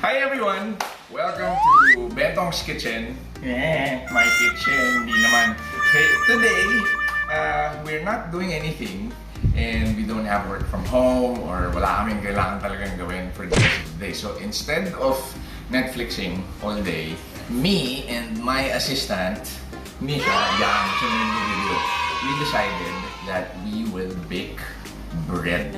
Hi everyone! Welcome to Bentong's kitchen. My kitchen, hindi naman. Okay, today, we're not doing anything and we don't have work from home or wala kaming kailangan talagang gawin for the rest of the day. So instead of Netflixing all day, me and my assistant, Misha, we decided that we will bake bread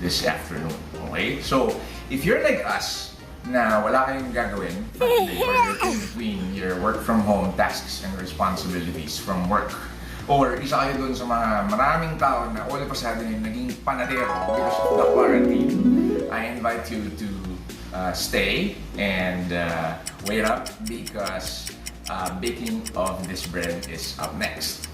this afternoon. Okay? So, if you're like us, na wala kayong gagawin for today, or you're in between your work from home tasks and responsibilities from work, or isa kayo dun sa mga maraming tao na all of a sudden naging panadero because of the quarantine, I invite you to stay and wait up because baking of this bread is up next.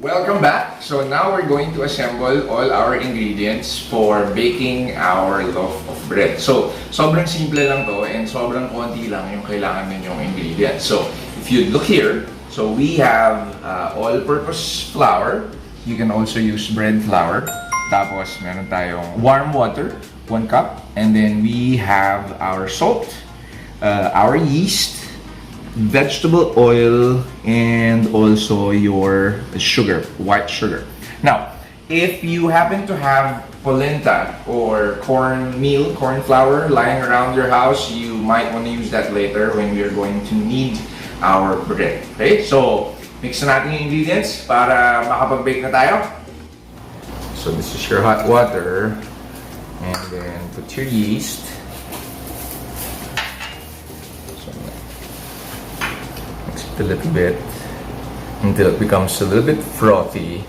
Welcome back! So now we're going to assemble all our ingredients for baking our loaf of bread. So, sobrang simple lang to and sobrang konti lang yung kailangan ninyong ingredients. So, if you look here, so we have all-purpose flour. You can also use bread flour. Tapos, meron tayong warm water, 1 cup. And then we have our salt, our yeast, vegetable oil, and also your sugar, white sugar. Now, if you happen to have polenta or corn flour lying around your house, you might want to use that later when we're going to knead our bread. Okay, so mix na natin yung ingredients para makapag-bake na tayo. So this is your hot water, and then put your yeast. A little bit until it becomes a little bit frothy,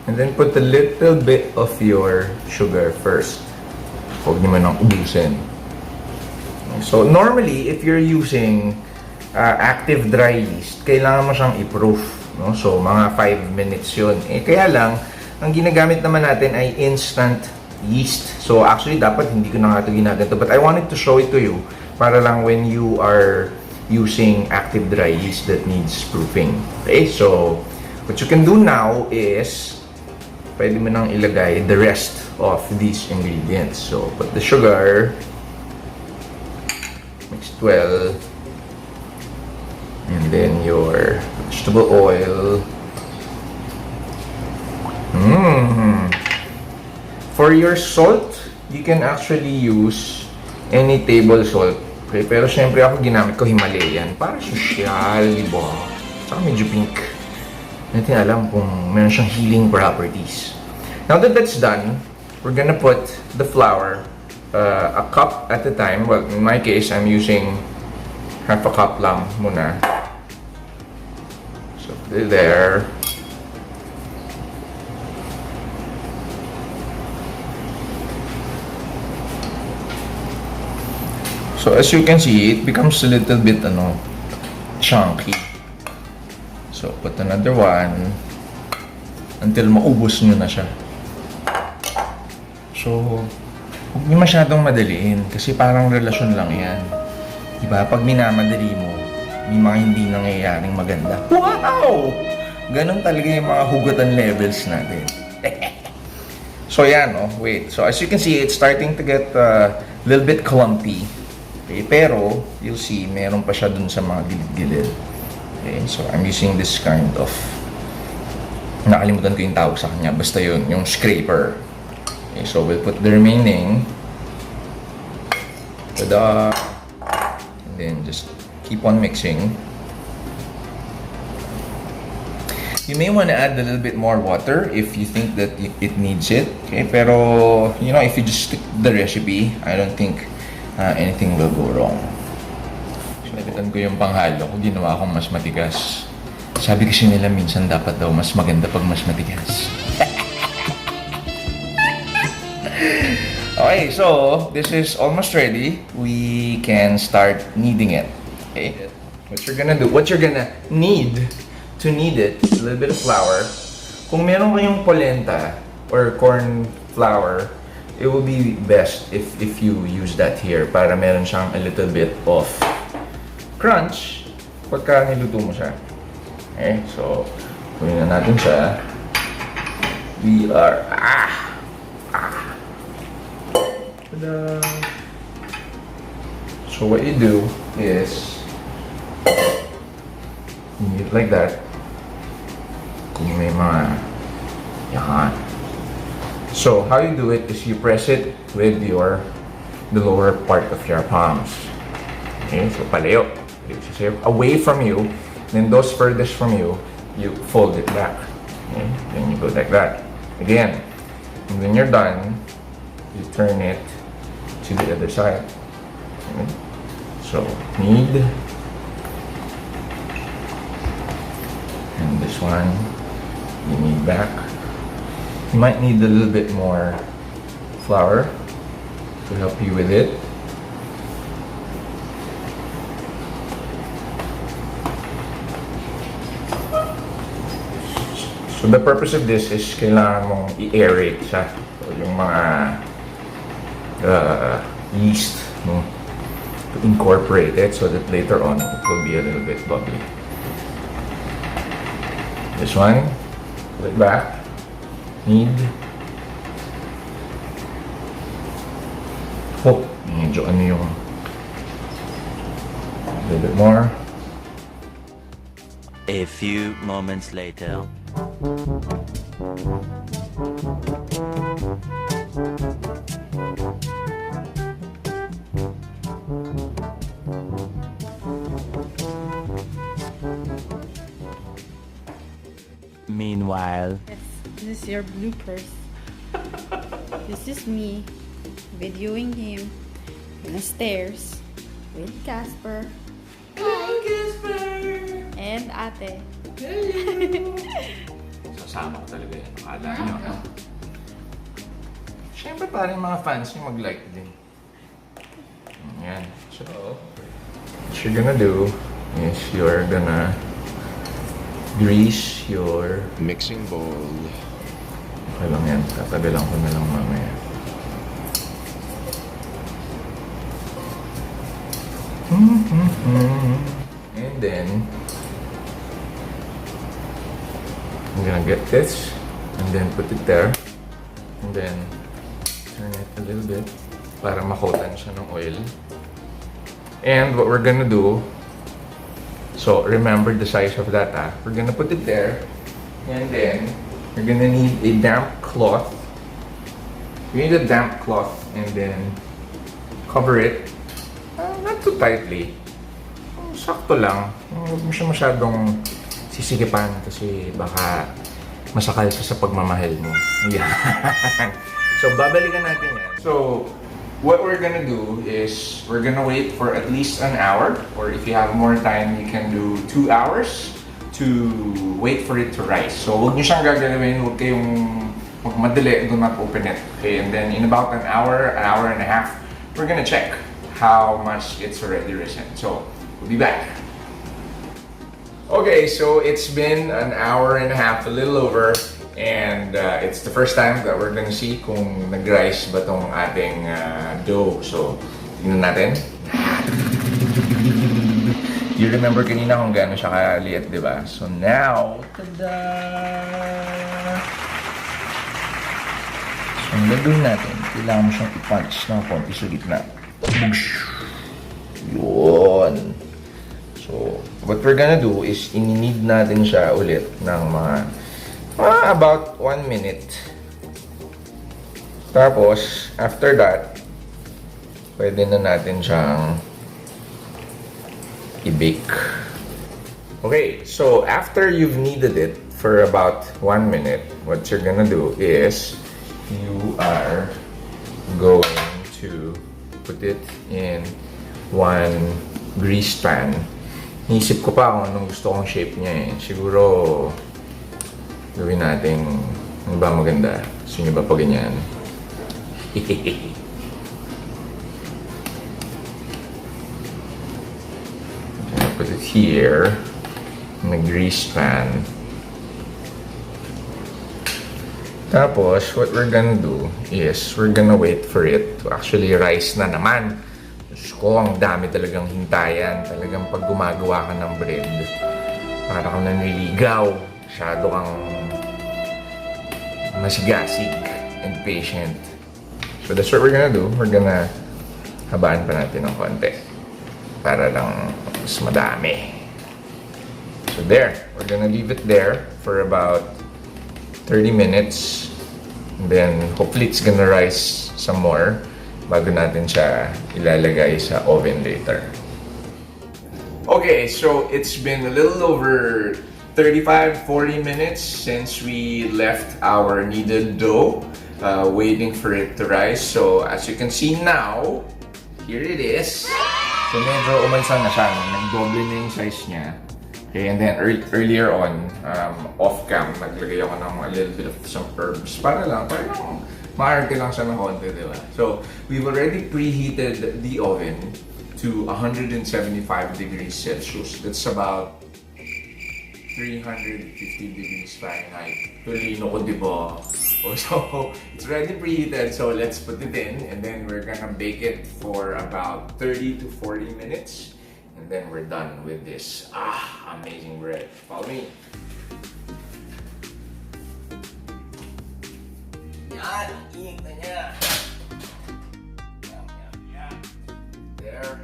and then put a little bit of your sugar first. Huwag naman ang ubusin. So normally, if you're using active dry yeast, kailangan mo siyang i-proof, no? So mga 5 minutes yun. Kaya lang, ang ginagamit naman natin ay instant yeast. So actually, dapat hindi ko na nga ito ginaganto. But I wanted to show it to you para lang when you are using active dry yeast that needs proofing. Okay, so what you can do now is pwede mo nang ilagay the rest of these ingredients. So put the sugar, mix it well, and then your vegetable oil. For your salt, you can actually use any table salt. Okay, pero syempre ako ginamit ko Himalayan para social, di ba? Saka medyo pink. Hindi natin alam kung meron siyang healing properties. Now that that's done, we're gonna put the flour a cup at a time. Well, in my case, I'm using half a cup lang muna. So put it there. So as you can see, it becomes a little bit chunky. So put another one until maubos nyo na siya. So huwag nyo masyadong madaliin kasi parang relasyon lang yan. Diba? Pag minamadali mo, may mga hindi nangyayaring maganda. Wow! Ganon talaga yung mga hugatan levels natin. So yan, wait. So as you can see, it's starting to get a little bit clumpy. Okay, pero you'll see meron pa siya dun sa mga gilid-gilid. Okay, so I'm using this kind of, nakalimutan ko yung tawag sa kanya, basta yun, yung scraper. Okay, so we'll put the remaining. Tada! And then just keep on mixing. You may want to add a little bit more water if you think that it needs it. Okay, pero if you just stick to the recipe, I don't think anything will go wrong. Sinabitan ko yung panghalo ko, ginawa akong mas matigas. Sabi kasi nila minsan dapat daw mas maganda pag mas matigas. Okay, so this is almost ready. We can start kneading it. Okay, what you're gonna need to knead it, a little bit of flour. Kung meron kayong polenta or corn flour, it will be best if you use that here para meron siyang a little bit of crunch pagka niluto mo siya. Okay, so kunin na natin siya. We are Ta-da! So what you do is you knead it like that. Kung may mga yan. So how you do it is you press it with the lower part of your palms. Okay, so palayo. Away from you. Then those furthest from you, you fold it back. Okay, then you go like that. Again. And when you're done, you turn it to the other side. Okay. So knead. And this one, you knead back. You might need a little bit more flour to help you with it. So the purpose of this is kailangan mong i-aerate siya. So yung mga yeast, no? To incorporate it so that later on it will be a little bit bubbly. This one, pull it back, knead. Oh, medyo ano yung a little bit more. A few moments later. Meanwhile, Yes, this is your bloopers. This is me videoing him in the stairs with Casper. Hello, Casper! And Ate. Sasama ko talaga yan. Akala nyo, no? Siyempre parang mga fans yung mag-like din. Ayan. So, what you're gonna do is you're gonna grease your mixing bowl. Okay lang yan. Tatagalan ko na lang mamaya. And then, I'm gonna get this and then put it there. And then, turn it a little bit para makotan siya ng oil. And what we're gonna do, so remember the size of that, ah. We're gonna put it there. And then, you're gonna need a damp cloth. You need a damp cloth and then cover it. Not too tightly. Sakto lang. Huwag mo siya masyadong sisikipan kasi baka masakal siya sa pagmamahal mo. Yan. So, babalikan natin yan. So, what we're gonna do is we're gonna wait for at least an hour, or if you have more time, you can do 2 hours to wait for it to rise. So, huwag nyo siyang gagalawin. Huwag kayong magmadali. Do not open it. Okay, and then in about an hour and a half, we're gonna check how much it's already risen. So, we'll be back. Okay, so it's been an hour and a half, a little over, and it's the first time that we're gonna see kung nag-rise ba tong ating dough. So, tingnan natin. You remember kanina kung gaano siya kaliit, di ba? So now, tada! So, ang gagawin natin, kailangan mo siyang i-punch ng konti sa gitna. Yun. So, what we're gonna do is i-knead natin siya ulit ng mga about 1 minute. Tapos, after that, pwede na natin siyang i-bake. Okay, so after you've kneaded it for about 1 minute, what you're gonna do is you are going to put it in one grease pan. Iisip ko pa kung anong gusto kong shape niya eh. Siguro, gawin natin, ano ba maganda? Gusto niyo ba pa ganyan? Put it here. May grease pan. Tapos, what we're gonna do is, we're gonna wait for it to actually rise na naman. Diyos ko, ang dami talagang hintayan. Talagang pag gumagawa ka ng bread, para kang nanliligaw. Masyado kang masigasig and patient. So that's what we're gonna do. We're gonna habaan pa natin ng konti. Para lang mas madami. So there, we're gonna leave it there for about 30 minutes. And then, hopefully it's gonna rise some more bago natin siya ilalagay sa oven later. Okay, so it's been a little over 35-40 minutes since we left our kneaded dough, waiting for it to rise. So, as you can see now, here it is. So, medyo umansang na siya. Nag-double na yung size niya. Okay, and then earlier on, off-cam, naglagay ako ng a little bit of some herbs para lang maarte lang siya ng konti, di ba? So, we've already preheated the oven to 175 degrees Celsius. That's about 350 degrees Fahrenheit. Tulino ko, di ba? So, it's already preheated, so let's put it in, and then we're gonna bake it for about 30 to 40 minutes. And then we're done with this amazing bread. Follow me. Yan! Iing na niya! Yan. There.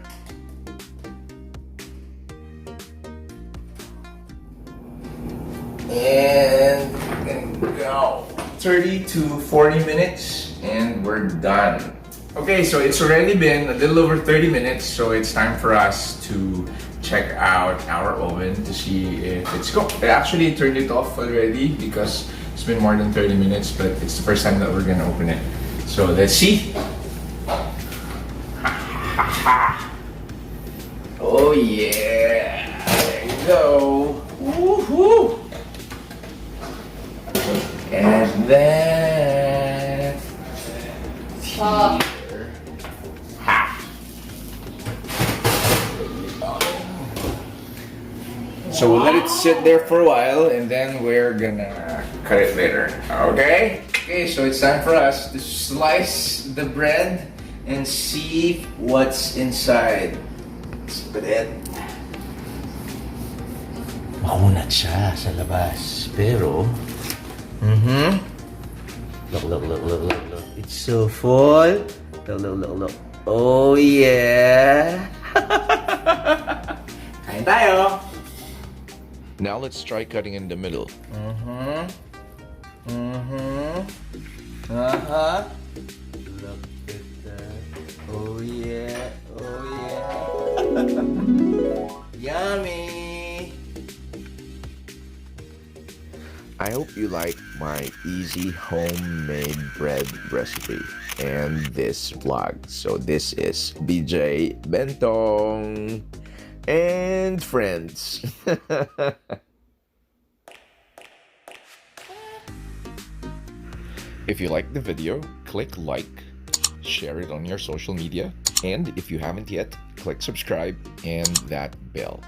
And we're gonna go. 30 to 40 minutes and we're done. Okay, so it's already been a little over 30 minutes, so it's time for us to check out our oven to see if it's cooked. I actually turned it off already because it's been more than 30 minutes, but it's the first time that we're gonna open it. So let's see. Oh yeah, there you go. Woohoo! And then here. So we'll let it sit there for a while and then we're gonna cut it later. Okay? Okay, so it's time for us to slice the bread and see what's inside. Let's put it. Makunat siya sa labas. Pero, look. It's so full. Look. Oh, yeah. Kain tayo! Now let's try cutting in the middle. Look at that. Oh, yeah. Yummy! I hope you like my easy homemade bread recipe and this vlog. So this is BJ, Bentong, and friends. If you like the video, click like, share it on your social media, and if you haven't yet, click subscribe and that bell.